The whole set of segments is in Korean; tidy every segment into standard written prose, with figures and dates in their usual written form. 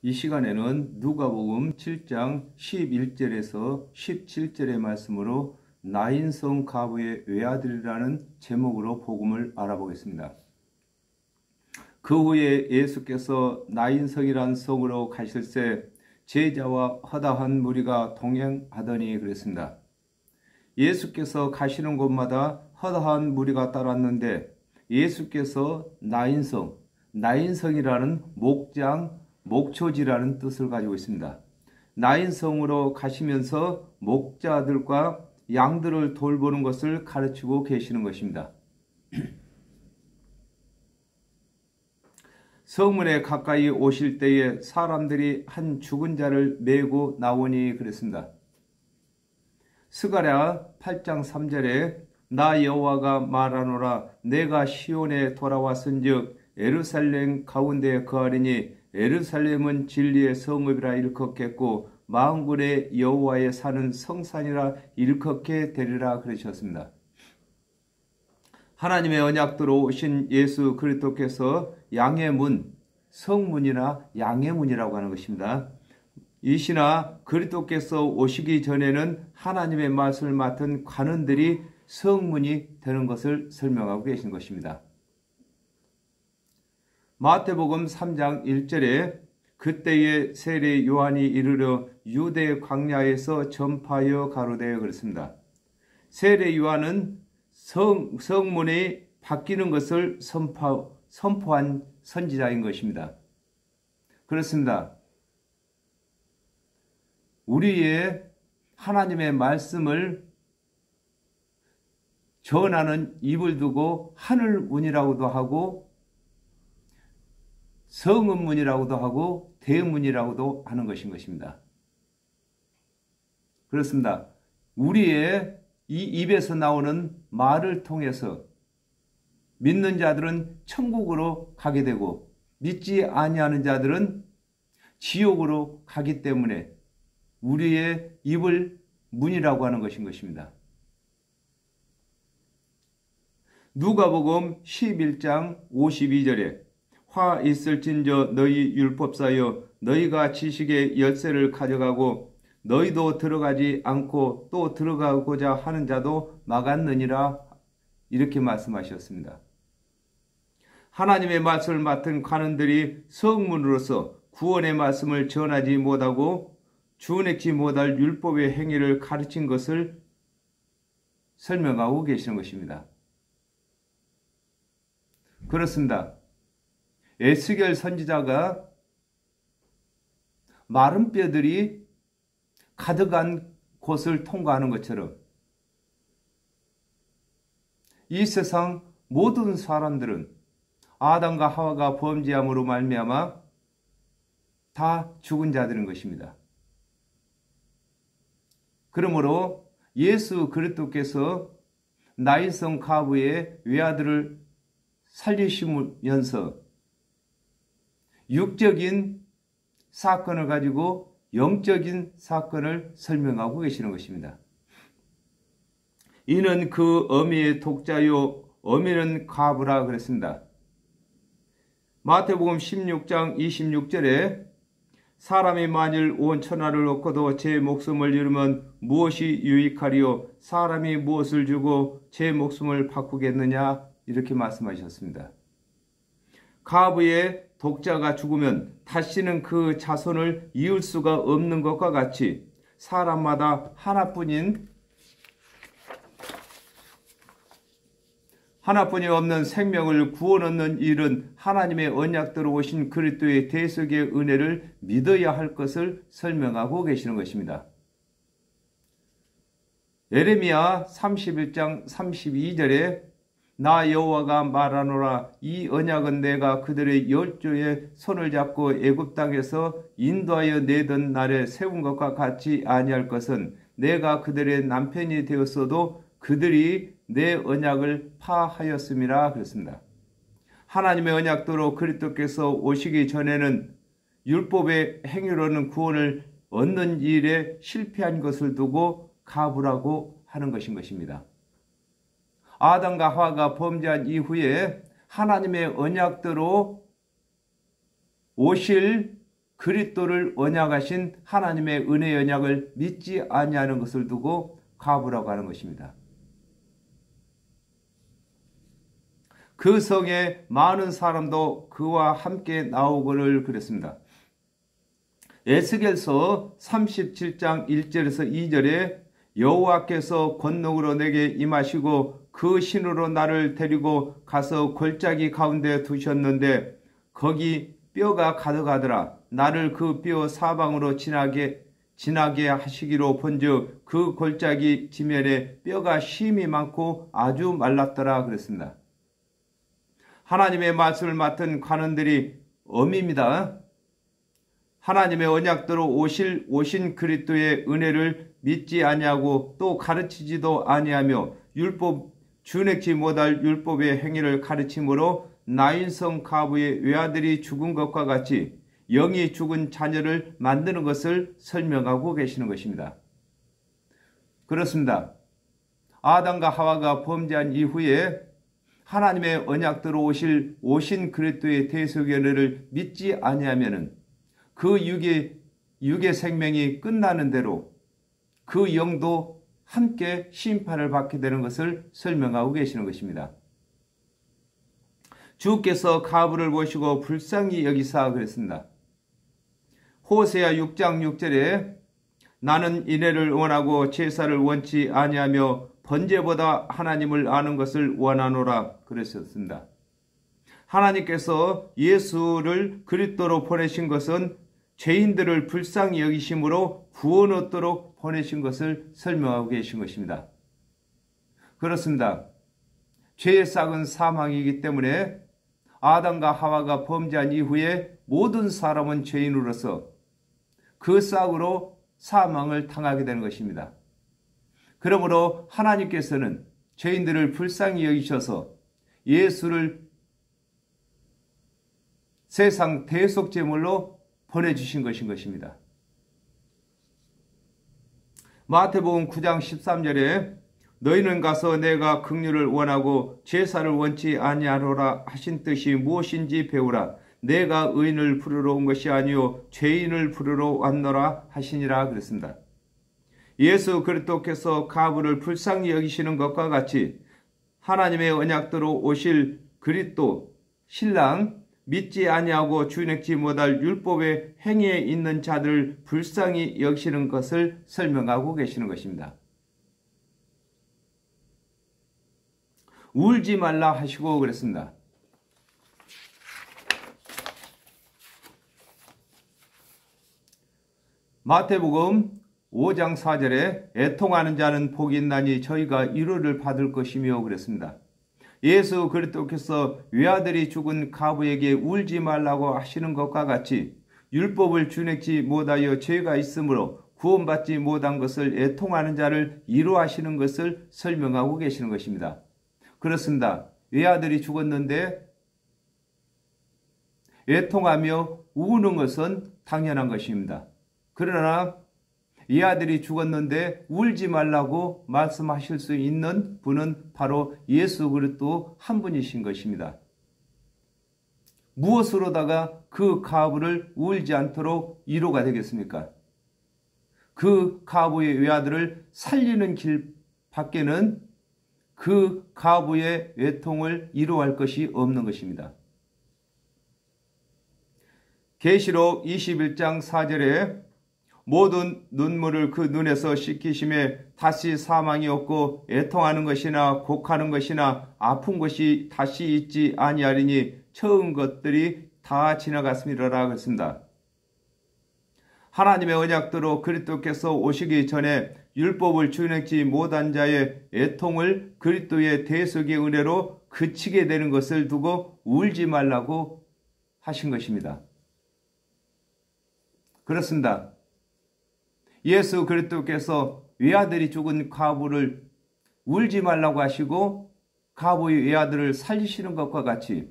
이 시간에는 누가복음 7장 11절에서 17절의 말씀으로 나인성 가부의 외아들이라는 제목으로 복음을 알아보겠습니다. 그 후에 예수께서 나인성이란 성으로 가실새 제자와 허다한 무리가 동행하더니 그랬습니다. 예수께서 가시는 곳마다 허다한 무리가 따랐는데 예수께서 나인성이라는 목초지라는 뜻을 가지고 있습니다. 나인성으로 가시면서 목자들과 양들을 돌보는 것을 가르치고 계시는 것입니다. 성문에 가까이 오실 때에 사람들이 한 죽은 자를 메고 나오니 그랬습니다. 스가랴 8장 3절에 나 여호와가 말하노라 내가 시온에 돌아왔은즉 예루살렘 가운데에 거하리니 예루살렘은 진리의 성읍이라 일컫겠고 만군의 여호와의 사는 성산이라 일컫게 되리라 그러셨습니다. 하나님의 언약대로 오신 예수 그리스도께서 양의 문, 성문이나 양의 문이라고 하는 것입니다. 이시나 그리스도께서 오시기 전에는 하나님의 말씀을 맡은 관원들이 성문이 되는 것을 설명하고 계신 것입니다. 마태복음 3장 1절에 그때에 세례 요한이 이르러 유대 광야에서 전파하여 가로되 그랬습니다. 세례 요한은 성문이 바뀌는 것을 선포한 선지자인 것입니다. 그렇습니다. 우리의 하나님의 말씀을 전하는 입을 두고 하늘문이라고도 하고 성읍문이라고도 하고 대문이라고도 하는 것인 것입니다. 그렇습니다. 우리의 이 입에서 나오는 말을 통해서 믿는 자들은 천국으로 가게 되고 믿지 아니하는 자들은 지옥으로 가기 때문에 우리의 입을 문이라고 하는 것인 것입니다. 누가복음 11장 52절에 화 있을진저 너희 율법사여 너희가 지식의 열쇠를 가져가고 너희도 들어가지 않고 또 들어가고자 하는 자도 막았느니라 이렇게 말씀하셨습니다. 하나님의 말씀을 맡은 관원들이 성문으로서 구원의 말씀을 전하지 못하고 준행치 못할 율법의 행위를 가르친 것을 설명하고 계시는 것입니다. 그렇습니다. 에스겔 선지자가 마른 뼈들이 가득한 곳을 통과하는 것처럼 이 세상 모든 사람들은 아담과 하와가 범죄함으로 말미암아 다 죽은 자들인 것입니다. 그러므로 예수 그리스도께서 나인성 가부의 외아들을 살리시면서 육적인 사건을 가지고 영적인 사건을 설명하고 계시는 것입니다. 이는 그 어미의 독자요 어미는 가부라 그랬습니다. 마태복음 16장 26절에 사람이 만일 온 천하를 얻고도 제 목숨을 잃으면 무엇이 유익하리요 사람이 무엇을 주고 제 목숨을 바꾸겠느냐 이렇게 말씀하셨습니다. 가부의 독자가 죽으면 다시는 그 자손을 이을 수가 없는 것과 같이 사람마다 하나뿐이 없는 생명을 구원 얻는 일은 하나님의 언약대로 오신 그리스도의 대속의 은혜를 믿어야 할 것을 설명하고 계시는 것입니다. 예레미야 31장 32절에 나 여호와가 말하노라 이 언약은 내가 그들의 열조의 손을 잡고 애굽 땅에서 인도하여 내던 날에 세운 것과 같이 아니할 것은 내가 그들의 남편이 되었어도 그들이 내 언약을 파하였음이라 그랬습니다. 하나님의 언약대로 그리스도께서 오시기 전에는 율법의 행위로는 구원을 얻는 일에 실패한 것을 두고 가부라고 하는 것입니다. 아담과 하와가 범죄한 이후에 하나님의 언약대로 오실 그리스도를 언약하신 하나님의 은혜의 언약을 믿지 아니하는 것을 두고 가부라고 하는 것입니다. 그 성에 많은 사람도 그와 함께 나오거를 그랬습니다. 에스겔서 37장 1절에서 2절에 여호와께서 권능으로 내게 임하시고 그 신으로 나를 데리고 가서 골짜기 가운데 두셨는데 거기 뼈가 가득하더라. 나를 그 뼈 사방으로 지나게 하시기로 본즉 그 골짜기 지면에 뼈가 심이 많고 아주 말랐더라 그랬습니다. 하나님의 말씀을 맡은 관원들이 엄입니다. 하나님의 언약대로 오신 그리스도의 은혜를 믿지 아니하고 또 가르치지도 아니하며 율법 준행치 못할 율법의 행위를 가르침으로 나인성 가부의 외아들이 죽은 것과 같이 영이 죽은 자녀를 만드는 것을 설명하고 계시는 것입니다. 그렇습니다. 아담과 하와가 범죄한 이후에 하나님의 언약대로 오신 그리스도의 대속의 은혜를 믿지 아니하면은 그 육의 생명이 끝나는 대로 그 영도 함께 심판을 받게 되는 것을 설명하고 계시는 것입니다. 주께서 가부를 보시고 불쌍히 여기사 그랬습니다. 호세아 6장 6절에 나는 인애를 원하고 제사를 원치 아니하며 번제보다 하나님을 아는 것을 원하노라 그랬었습니다. 하나님께서 예수를 그리스도로 보내신 것은 죄인들을 불쌍히 여기심으로 구원 얻도록 보내신 것을 설명하고 계신 것입니다. 그렇습니다. 죄의 싹은 사망이기 때문에 아담과 하와가 범죄한 이후에 모든 사람은 죄인으로서 그 싹으로 사망을 당하게 되는 것입니다. 그러므로 하나님께서는 죄인들을 불쌍히 여기셔서 예수를 세상 대속제물로 보내주신 것인 것입니다. 마태복음 9장 13절에 너희는 가서 내가 긍휼을 원하고 제사를 원치 아니하노라 하신 뜻이 무엇인지 배우라. 내가 의인을 부르러 온 것이 아니요 죄인을 부르러 왔노라 하시니라 그랬습니다. 예수 그리스도께서 가부를 불쌍히 여기시는 것과 같이 하나님의 언약대로 오실 그리스도 신랑 믿지 아니하고 준행치 못할 율법의 행위에 있는 자들을 불쌍히 여기시는 것을 설명하고 계시는 것입니다. 울지 말라 하시고 그랬습니다. 마태복음 5장 4절에 애통하는 자는 복이 있나니 저희가 위로를 받을 것이며 그랬습니다. 예수 그리스도께서 외아들이 죽은 가부에게 울지 말라고 하시는 것과 같이 율법을 준행치 못하여 죄가 있으므로 구원받지 못한 것을 애통하는 자를 위로하시는 것을 설명하고 계시는 것입니다. 그렇습니다. 외아들이 죽었는데 애통하며 우는 것은 당연한 것입니다. 그러나 이 아들이 죽었는데 울지 말라고 말씀하실 수 있는 분은 바로 예수 그리스도 한 분이신 것입니다. 무엇으로다가 그 가부를 울지 않도록 위로가 되겠습니까? 그 가부의 외아들을 살리는 길 밖에는 그 가부의 애통을 위로할 것이 없는 것입니다. 계시록 21장 4절에 모든 눈물을 그 눈에서 씻기심에 다시 사망이 없고 애통하는 것이나 곡하는 것이나 아픈 것이 다시 있지 아니하리니 처음 것들이 다 지나갔음이라 그랬습니다. 하나님의 언약대로 그리스도께서 오시기 전에 율법을 준행치 못한 자의 애통을 그리스도의 대속의 은혜로 그치게 되는 것을 두고 울지 말라고 하신 것입니다. 그렇습니다. 예수 그리스도께서 외아들이 죽은 가부를 울지 말라고 하시고 가부의 외아들을 살리시는 것과 같이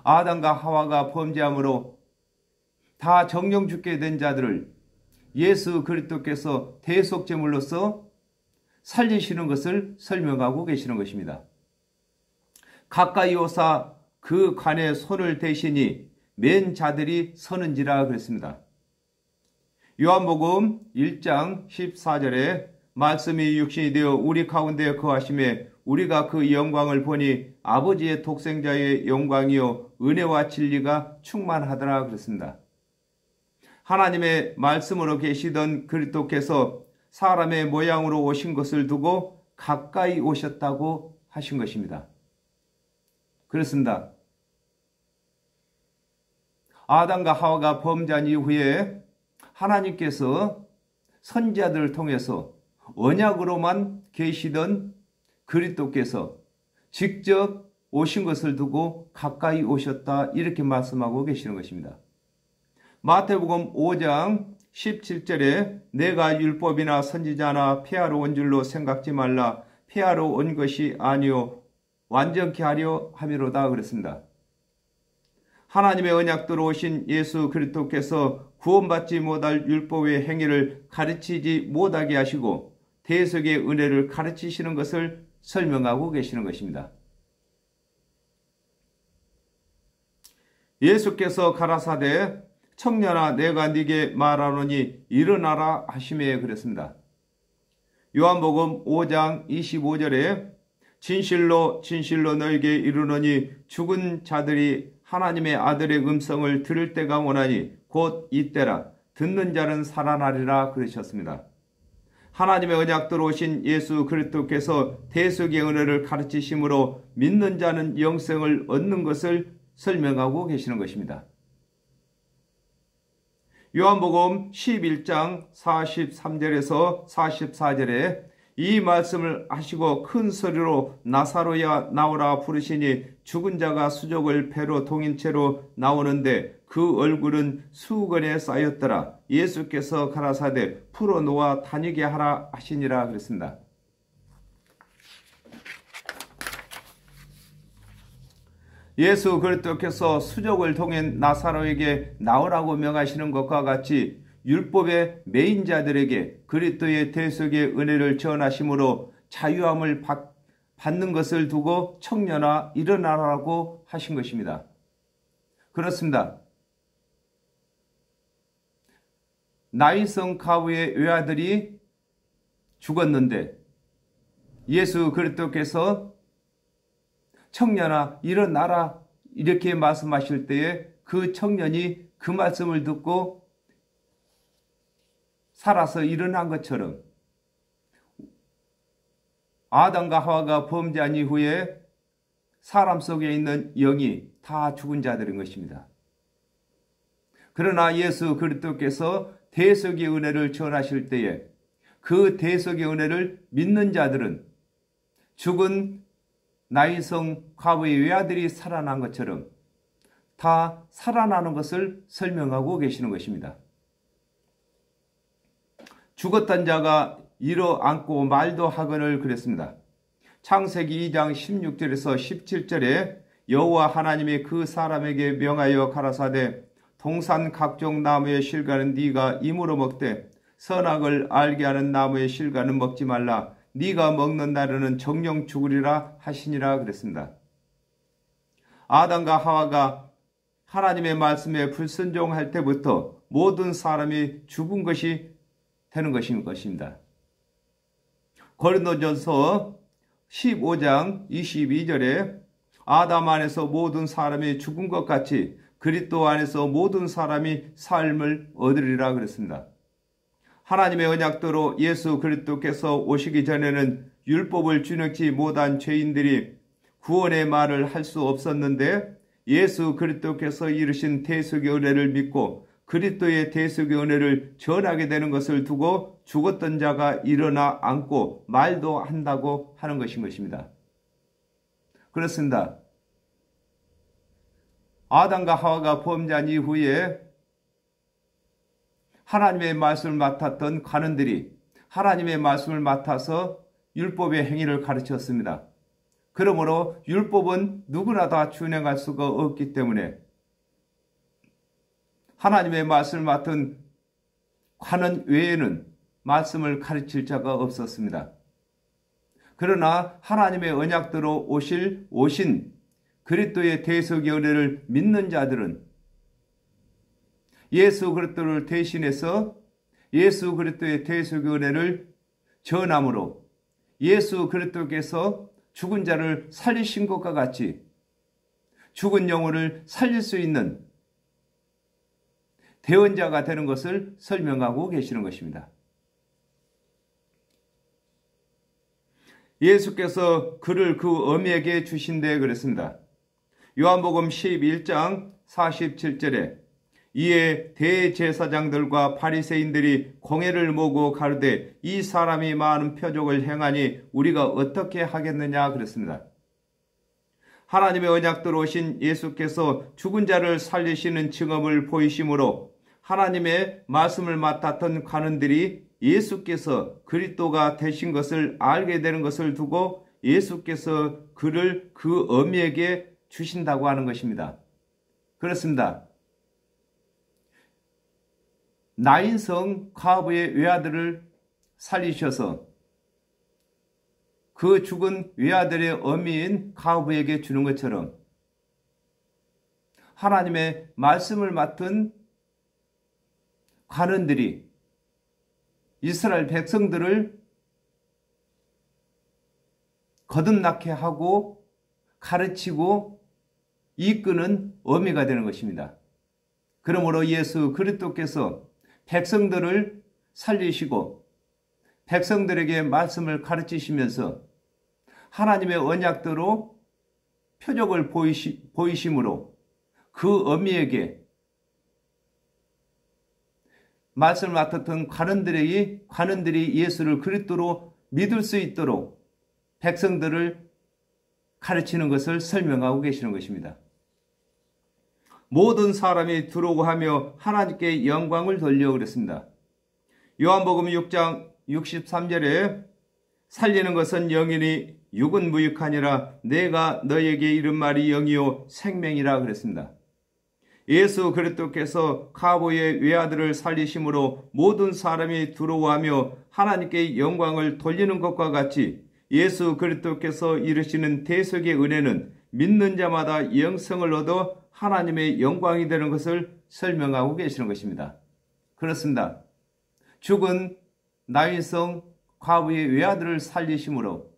아담과 하와가 범죄함으로 다 정령 죽게 된 자들을 예수 그리스도께서 대속제물로서 살리시는 것을 설명하고 계시는 것입니다. 가까이 오사 그 관에 손을 대시니 맨 자들이 서는지라 그랬습니다. 요한복음 1장 14절에 말씀이 육신이 되어 우리 가운데 거하심에 우리가 그 영광을 보니 아버지의 독생자의 영광이요 은혜와 진리가 충만하더라 그랬습니다. 하나님의 말씀으로 계시던 그리스도께서 사람의 모양으로 오신 것을 두고 가까이 오셨다고 하신 것입니다. 그렇습니다. 아담과 하와가 범죄한 이후에 하나님께서 선지자들을 통해서 언약으로만 계시던 그리스도께서 직접 오신 것을 두고 가까이 오셨다 이렇게 말씀하고 계시는 것입니다. 마태복음 5장 17절에 내가 율법이나 선지자나 폐하러 온 줄로 생각지 말라 폐하러 온 것이 아니요 완전케 하려 함이로다 그랬습니다. 하나님의 언약대로 오신 예수 그리스도께서 구원받지 못할 율법의 행위를 가르치지 못하게 하시고 대속의 은혜를 가르치시는 것을 설명하고 계시는 것입니다. 예수께서 가라사대 청년아 내가 네게 말하노니 일어나라 하시매 그랬습니다. 요한복음 5장 25절에 진실로 진실로 너에게 이르노니 죽은 자들이 하나님의 아들의 음성을 들을 때가 오나니 곧 이때라 듣는 자는 살아나리라 그러셨습니다. 하나님의 언약대로 오신 예수 그리스도께서 대속의 은혜를 가르치심으로 믿는 자는 영생을 얻는 것을 설명하고 계시는 것입니다. 요한복음 11장 43절에서 44절에 이 말씀을 하시고 큰 소리로 나사로야 나오라 부르시니 죽은 자가 수족을 배로 동인 채로 나오는데 그 얼굴은 수건에 쌓였더라. 예수께서 가라사대 풀어놓아 다니게 하라 하시니라 그랬습니다. 예수 그리스도께서 수족을 통해 나사로에게 나오라고 명하시는 것과 같이 율법의 매인자들에게 그리스도의 대속의 은혜를 전하심으로 자유함을 받는 것을 두고 청년아 일어나라고 하신 것입니다. 그렇습니다. 나인성 가부의 외아들이 죽었는데 예수 그리스도께서 청년아 일어나라 이렇게 말씀하실 때에 그 청년이 그 말씀을 듣고 살아서 일어난 것처럼 아담과 하와가 범죄한 이후에 사람 속에 있는 영이 다 죽은 자들인 것입니다. 그러나 예수 그리스도께서 대속의 은혜를 전하실 때에 그 대속의 은혜를 믿는 자들은 죽은 나인성 과부의 외아들이 살아난 것처럼 다 살아나는 것을 설명하고 계시는 것입니다. 죽었던 자가 일어앉고 말도 하거늘 그랬습니다. 창세기 2장 16절에서 17절에 여호와 하나님이 그 사람에게 명하여 가라사대 동산 각종 나무의 실과는 네가 임으로 먹되 선악을 알게 하는 나무의 실과는 먹지 말라. 네가 먹는 날에는 정령 죽으리라 하시니라 그랬습니다. 아담과 하와가 하나님의 말씀에 불순종할 때부터 모든 사람이 죽은 것이 되는 것입니다. 고린도전서 15장 22절에 아담 안에서 모든 사람이 죽은 것 같이 그리스도 안에서 모든 사람이 삶을 얻으리라 그랬습니다. 하나님의 언약대로 예수 그리스도께서 오시기 전에는 율법을 준행치 못한 죄인들이 구원의 말을 할 수 없었는데 예수 그리스도께서 이루신 대속의 은혜를 믿고 그리스도의 대속의 은혜를 전하게 되는 것을 두고 죽었던 자가 일어나 앉고 말도 한다고 하는 것입니다. 그렇습니다. 아담과 하와가 범죄한 이후에 하나님의 말씀을 맡았던 관원들이 하나님의 말씀을 맡아서 율법의 행위를 가르쳤습니다. 그러므로 율법은 누구나 다 준행할 수가 없기 때문에 하나님의 말씀을 맡은 관원 외에는 말씀을 가르칠 자가 없었습니다. 그러나 하나님의 언약대로 오신 그리스도의 대속의 은혜를 믿는 자들은 예수 그리스도를 대신해서 예수 그리스도의 대속의 은혜를 전함으로 예수 그리스도께서 죽은 자를 살리신 것과 같이 죽은 영혼을 살릴 수 있는 대언자가 되는 것을 설명하고 계시는 것입니다. 예수께서 그를 그 어미에게 주신대 그랬습니다. 요한복음 11장 47절에 이에 대제사장들과 바리새인들이 공회를 모으고 가르되 이 사람이 많은 표적을 행하니 우리가 어떻게 하겠느냐 그랬습니다. 하나님의 언약대로 오신 예수께서 죽은 자를 살리시는 증언을 보이심으로 하나님의 말씀을 맡았던 관원들이 예수께서 그리스도가 되신 것을 알게 되는 것을 두고 예수께서 그를 그 어미에게 주신다고 하는 것입니다. 그렇습니다. 나인성 가부의 외아들을 살리셔서 그 죽은 외아들의 어미인 가부에게 주는 것처럼 하나님의 말씀을 맡은 관원들이 이스라엘 백성들을 거듭나게 하고 가르치고 이끄는 어미가 되는 것입니다. 그러므로 예수 그리스도께서 백성들을 살리시고 백성들에게 말씀을 가르치시면서 하나님의 언약대로 표적을 보이심으로 그 어미에게 말씀을 맡았던 관원들이 예수를 그리스도로 믿을 수 있도록 백성들을 가르치는 것을 설명하고 계시는 것입니다. 모든 사람이 들어오고 하며 하나님께 영광을 돌려 그랬습니다. 요한복음 6장 63절에 살리는 것은 영이니 육은 무익하니라 내가 너에게 이른 말이 영이요 생명이라 그랬습니다. 예수 그리스도께서 가보의 외아들을 살리심으로 모든 사람이 두려워하며 하나님께 영광을 돌리는 것과 같이 예수 그리스도께서 이루시는 대속의 은혜는 믿는 자마다 영생을 얻어 하나님의 영광이 되는 것을 설명하고 계시는 것입니다. 그렇습니다. 죽은 나인성 과부의 외아들을 살리심으로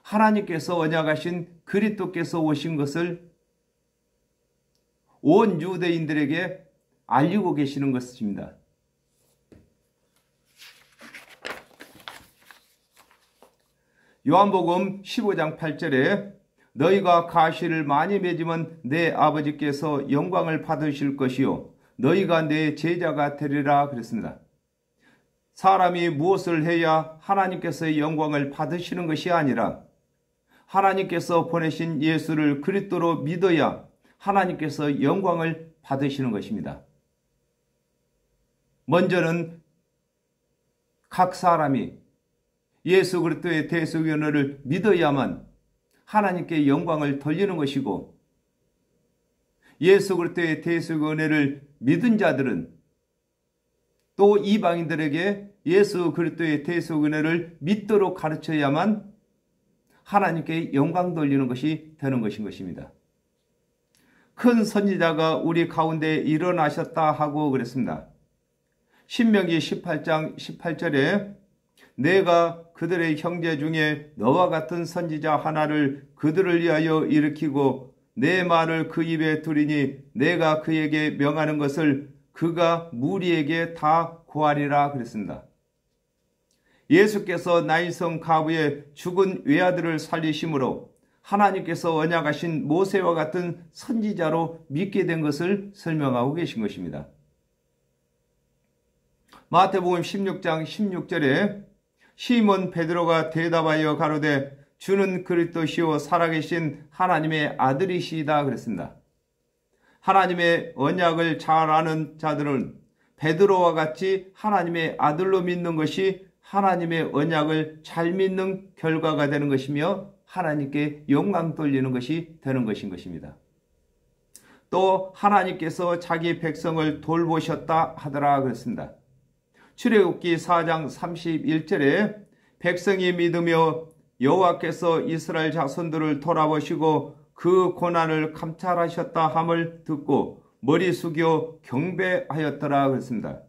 하나님께서 언약하신 그리스도께서 오신 것을 온 유대인들에게 알리고 계시는 것입니다. 요한복음 15장 8절에 너희가 가시를 많이 맺으면 내 아버지께서 영광을 받으실 것이요 너희가 내 제자가 되리라 그랬습니다. 사람이 무엇을 해야 하나님께서의 영광을 받으시는 것이 아니라 하나님께서 보내신 예수를 그리스도로 믿어야 하나님께서 영광을 받으시는 것입니다. 먼저는 각 사람이 예수 그리스도의 대속의 은혜를 믿어야만 하나님께 영광을 돌리는 것이고 예수 그리스도의 대속의 은혜를 믿은 자들은 또 이방인들에게 예수 그리스도의 대속의 은혜를 믿도록 가르쳐야만 하나님께 영광 돌리는 것이 되는 것인 것입니다. 큰 선지자가 우리 가운데 일어나셨다 하고 그랬습니다. 신명기 18장 18절에 내가 그들의 형제 중에 너와 같은 선지자 하나를 그들을 위하여 일으키고 내 말을 그 입에 두리니 내가 그에게 명하는 것을 그가 무리에게 다 고하리라 그랬습니다. 예수께서 나인성 가부의 죽은 외아들을 살리심으로 하나님께서 언약하신 모세와 같은 선지자로 믿게 된 것을 설명하고 계신 것입니다. 마태복음 16장 16절에 시몬 베드로가 대답하여 가로되 주는 그리스도시요 살아계신 하나님의 아들이시다 그랬습니다. 하나님의 언약을 잘 아는 자들은 베드로와 같이 하나님의 아들로 믿는 것이 하나님의 언약을 잘 믿는 결과가 되는 것이며 하나님께 영광 돌리는 것이 되는 것인 것입니다. 또 하나님께서 자기 백성을 돌보셨다 하더라 그랬습니다. 출애굽기 4장 31절에 백성이 믿으며 여호와께서 이스라엘 자손들을 돌아보시고 그 고난을 감찰하셨다 함을 듣고 머리 숙여 경배하였더라 그랬습니다.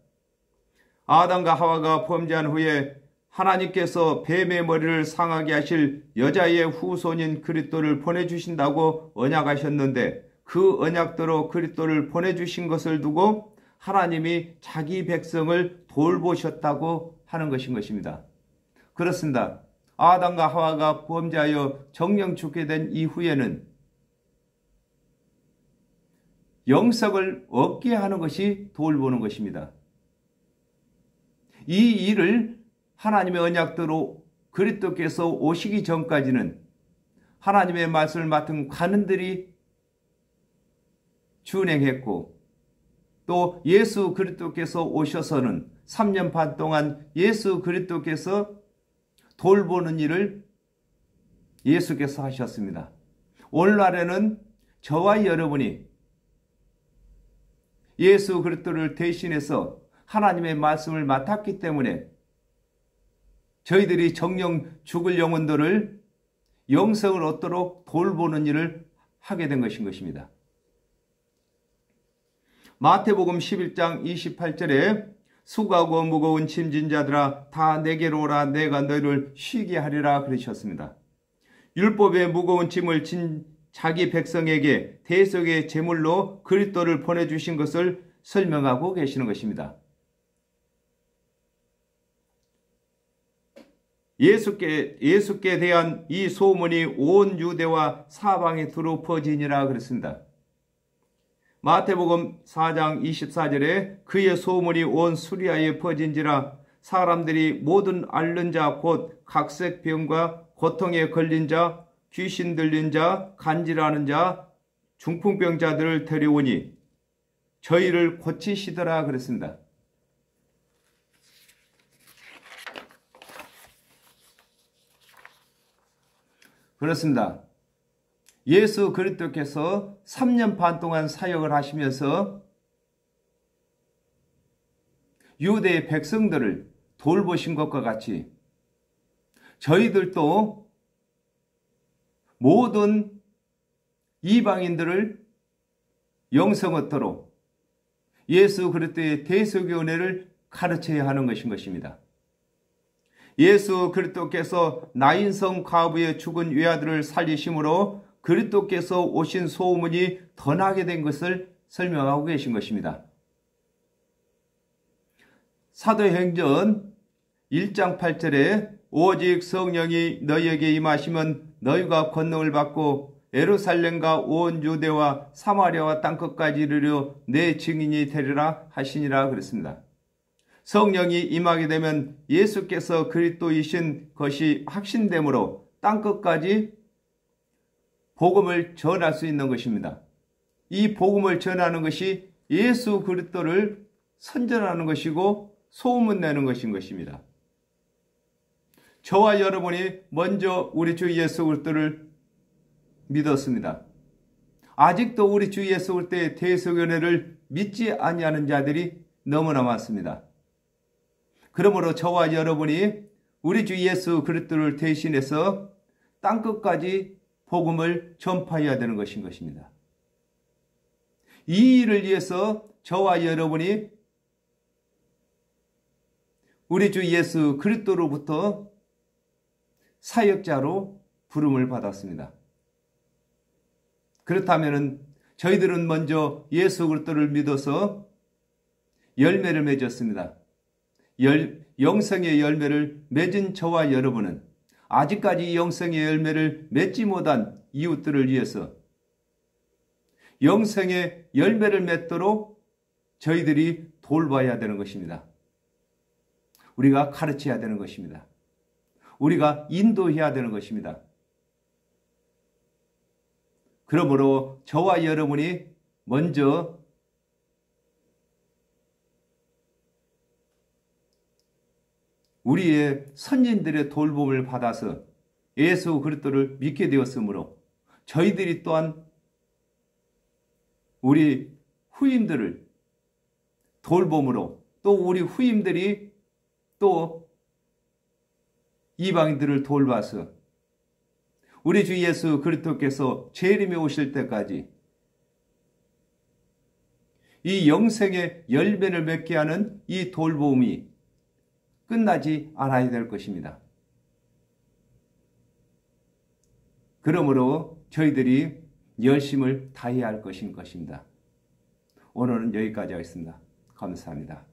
아담과 하와가 범죄한 후에 하나님께서 뱀의 머리를 상하게 하실 여자의 후손인 그리스도를 보내주신다고 언약하셨는데 그 언약대로 그리스도를 보내주신 것을 두고 하나님이 자기 백성을 돌보셨다고 하는 것입니다. 그렇습니다. 아담과 하와가 범죄하여 정령 죽게 된 이후에는 영생을 얻게 하는 것이 돌보는 것입니다. 이 일을 하나님의 언약대로 그리스도께서 오시기 전까지는 하나님의 말씀을 맡은 관원들이 준행했고 또 예수 그리스도께서 오셔서는 3년 반 동안 예수 그리스도께서 돌보는 일을 예수께서 하셨습니다. 오늘날에는 저와 여러분이 예수 그리스도를 대신해서 하나님의 말씀을 맡았기 때문에 저희들이 정령 죽을 영혼들을 영생을 얻도록 돌보는 일을 하게 된 것입니다. 마태복음 11장 28절에 수고하고 무거운 짐진 자들아 다 내게로 오라 내가 너희를 쉬게 하리라 그러셨습니다. 율법의 무거운 짐을 진 자기 백성에게 대속의 제물로 그리스도를 보내주신 것을 설명하고 계시는 것입니다. 예수께 대한 이 소문이 온 유대와 사방에 두루 퍼지니라 그랬습니다. 마태복음 4장 24절에 그의 소문이 온 수리아에 퍼진지라 사람들이 모든 앓는 자 곧 각색병과 고통에 걸린 자 귀신 들린 자 간질하는 자 중풍병자들을 데려오니 저희를 고치시더라 그랬습니다. 그렇습니다. 예수 그리스도께서 3년 반 동안 사역을 하시면서 유대의 백성들을 돌보신 것과 같이 저희들도 모든 이방인들을 영생 얻도록 예수 그리스도의 대속의 은혜를 가르쳐야 하는 것입니다. 예수 그리스도께서 나인성 과부의 죽은 외아들을 살리심으로 그리스도께서 오신 소문이 더 나게 된 것을 설명하고 계신 것입니다. 사도행전 1장 8절에 오직 성령이 너희에게 임하시면 너희가 권능을 받고 예루살렘과 온 유대와 사마리아와 땅끝까지 이르러 내 증인이 되리라 하시니라 그랬습니다. 성령이 임하게 되면 예수께서 그리스도이신 것이 확신되므로 땅끝까지 복음을 전할 수 있는 것입니다. 이 복음을 전하는 것이 예수 그리스도를 선전하는 것이고 소문내는 것인 것입니다. 저와 여러분이 먼저 우리 주 예수 그리스도를 믿었습니다. 아직도 우리 주 예수 그리스도의 대속의 은혜를 믿지 아니하는 자들이 너무나 많습니다. 그러므로 저와 여러분이 우리 주 예수 그리스도를 대신해서 땅끝까지 복음을 전파해야 되는 것인 것입니다. 이 일을 위해서 저와 여러분이 우리 주 예수 그리스도로부터 사역자로 부름을 받았습니다. 그렇다면 저희들은 먼저 예수 그리스도를 믿어서 열매를 맺었습니다. 영생의 열매를 맺은 저와 여러분은 아직까지 영생의 열매를 맺지 못한 이웃들을 위해서 영생의 열매를 맺도록 저희들이 돌봐야 되는 것입니다. 우리가 가르쳐야 되는 것입니다. 우리가 인도해야 되는 것입니다. 그러므로 저와 여러분이 먼저 우리의 선진들의 돌봄을 받아서 예수 그리스도를 믿게 되었으므로 저희들이 또한 우리 후임들을 돌봄으로 또 우리 후임들이 또 이방인들을 돌봐서 우리 주 예수 그리스도께서 재림에 오실 때까지 이 영생의 열매를 맺게 하는 이 돌보음이 끝나지 않아야 될 것입니다. 그러므로 저희들이 열심을 다해야 할 것인 것입니다. 오늘은 여기까지 하겠습니다. 감사합니다.